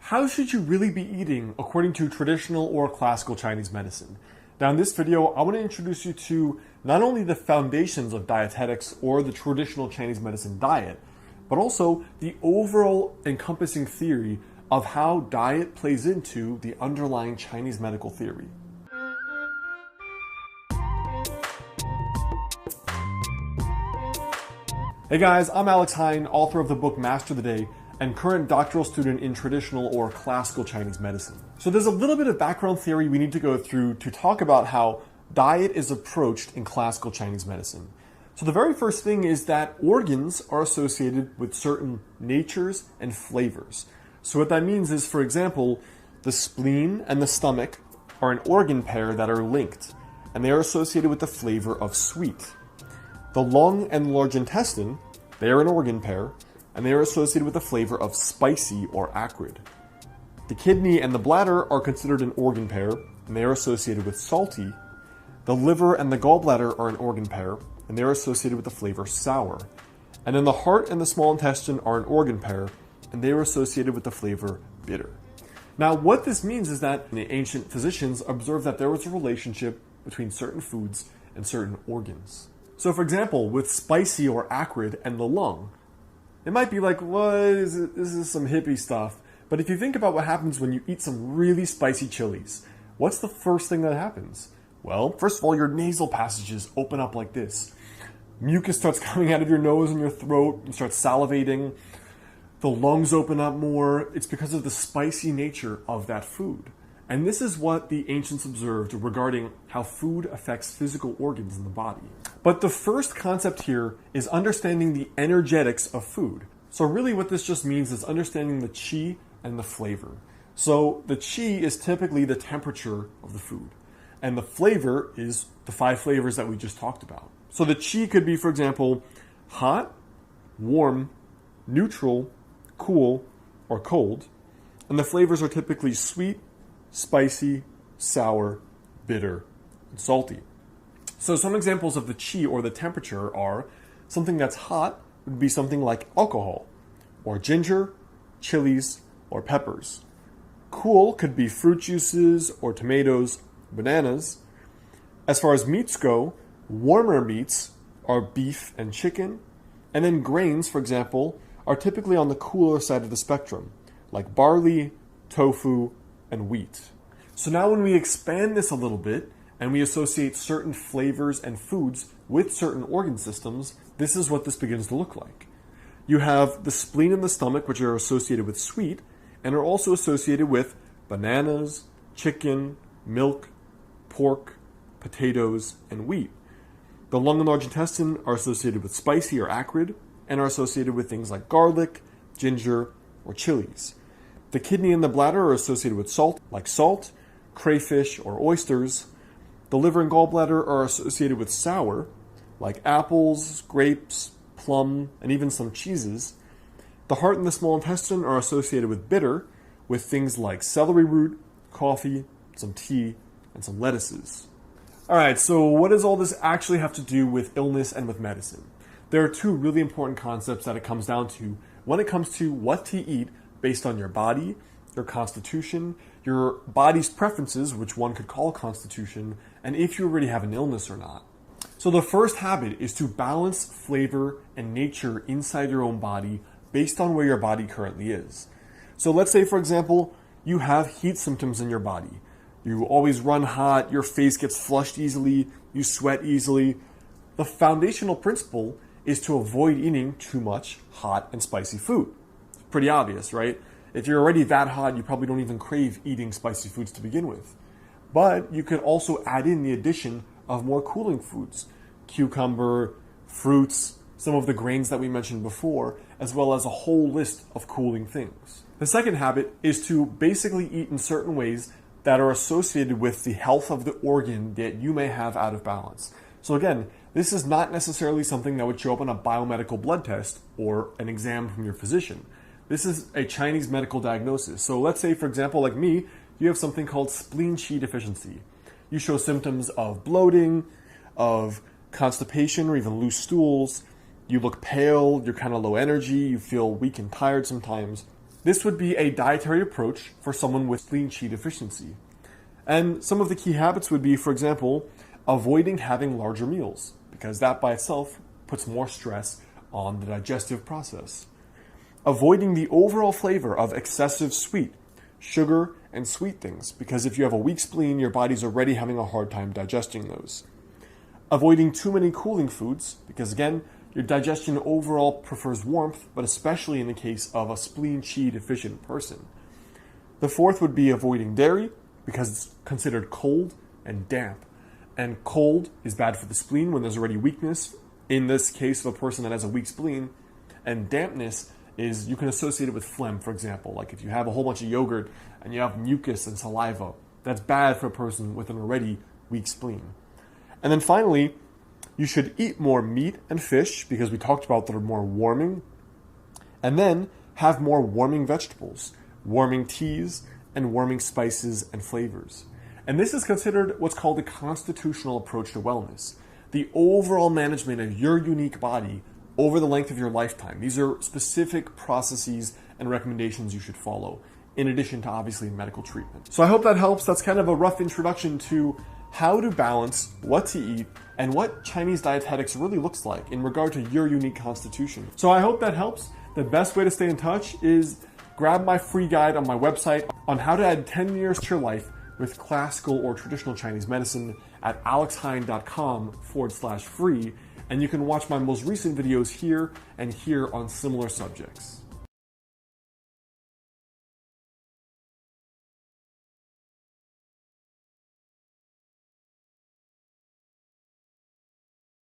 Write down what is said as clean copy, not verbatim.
How should you really be eating according to traditional or classical Chinese medicine? Now in this video, I want to introduce you to not only the foundations of dietetics or the traditional Chinese medicine diet, but also the overall encompassing theory of how diet plays into the underlying Chinese medical theory. Hey guys, I'm Alex Hein, author of the book Master the Day, and current doctoral student in traditional or classical Chinese medicine. So there's a little bit of background theory we need to go through to talk about how diet is approached in classical Chinese medicine. So the very first thing is that organs are associated with certain natures and flavors. So what that means is, for example, the spleen and the stomach are an organ pair that are linked, and they are associated with the flavor of sweet. The lung and large intestine, they are an organ pair, and they are associated with the flavor of spicy or acrid. The kidney and the bladder are considered an organ pair, and they are associated with salty. The liver and the gallbladder are an organ pair, and they are associated with the flavor sour. And then the heart and the small intestine are an organ pair, and they are associated with the flavor bitter. Now, what this means is that the ancient physicians observed that there was a relationship between certain foods and certain organs. So for example, with spicy or acrid and the lung, it might be like, what is it? This is some hippie stuff. But if you think about what happens when you eat some really spicy chilies, what's the first thing that happens? Well, first of all, your nasal passages open up like this. Mucus starts coming out of your nose and your throat. You start salivating. The lungs open up more. It's because of the spicy nature of that food. And this is what the ancients observed regarding how food affects physical organs in the body. But the first concept here is understanding the energetics of food. So really what this just means is understanding the qi and the flavor. So the qi is typically the temperature of the food, and the flavor is the 5 flavors that we just talked about. So the qi could be, for example, hot, warm, neutral, cool, or cold. And the flavors are typically sweet, spicy, sour, bitter, and salty. So some examples of the qi or the temperature are something that's hot would be something like alcohol, or ginger, chilies, or peppers. Cool could be fruit juices or tomatoes, bananas. As far as meats go, warmer meats are beef and chicken. And then grains, for example, are typically on the cooler side of the spectrum, like barley, tofu, and wheat. So now when we expand this a little bit and we associate certain flavors and foods with certain organ systems, this is what this begins to look like. You have the spleen and the stomach, which are associated with sweet and are also associated with bananas, chicken, milk, pork, potatoes, and wheat. The lung and large intestine are associated with spicy or acrid and are associated with things like garlic, ginger, or chilies. The kidney and the bladder are associated with salt, like salt, crayfish, or oysters. The liver and gallbladder are associated with sour, like apples, grapes, plum, and even some cheeses. The heart and the small intestine are associated with bitter, with things like celery root, coffee, some tea, and some lettuces. Alright, so what does all this actually have to do with illness and with medicine? There are 2 really important concepts that it comes down to when it comes to what to eat based on your body, your constitution, your body's preferences, which one could call constitution, and if you already have an illness or not. So the first habit is to balance flavor and nature inside your own body based on where your body currently is. So let's say, for example, you have heat symptoms in your body. You always run hot, your face gets flushed easily, you sweat easily. The foundational principle is to avoid eating too much hot and spicy food. Pretty obvious, right? If you're already that hot, you probably don't even crave eating spicy foods to begin with. But you could also add in the addition of more cooling foods, cucumber, fruits, some of the grains that we mentioned before, as well as a whole list of cooling things. The second habit is to basically eat in certain ways that are associated with the health of the organ that you may have out of balance. So again, this is not necessarily something that would show up on a biomedical blood test or an exam from your physician. This is a Chinese medical diagnosis. So let's say, for example, like me, you have something called spleen qi deficiency. You show symptoms of bloating, of constipation, or even loose stools. You look pale, you're kind of low energy, you feel weak and tired sometimes. This would be a dietary approach for someone with spleen qi deficiency. And some of the key habits would be, for example, avoiding having larger meals, because that by itself puts more stress on the digestive process. Avoiding the overall flavor of excessive sweet, sugar, and sweet things, because if you have a weak spleen, your body's already having a hard time digesting those. Avoiding too many cooling foods, because again, your digestion overall prefers warmth, but especially in the case of a spleen qi deficient person. The fourth would be avoiding dairy, because it's considered cold and damp. And cold is bad for the spleen when there's already weakness, in this case of a person that has a weak spleen. And dampness is, you can associate it with phlegm, for example. Like if you have a whole bunch of yogurt and you have mucus and saliva, that's bad for a person with an already weak spleen. And then finally, you should eat more meat and fish, because we talked about that are more warming. And then have more warming vegetables, warming teas, and warming spices and flavors. And this is considered what's called a constitutional approach to wellness, the overall management of your unique body over the length of your lifetime. These are specific processes and recommendations you should follow, in addition to obviously medical treatment. So I hope that helps. That's kind of a rough introduction to how to balance what to eat and what Chinese dietetics really looks like in regard to your unique constitution. So I hope that helps. The best way to stay in touch is grab my free guide on my website on how to add 10 years to your life with classical or traditional Chinese medicine at alexheine.com/free. And you can watch my most recent videos here and here on similar subjects.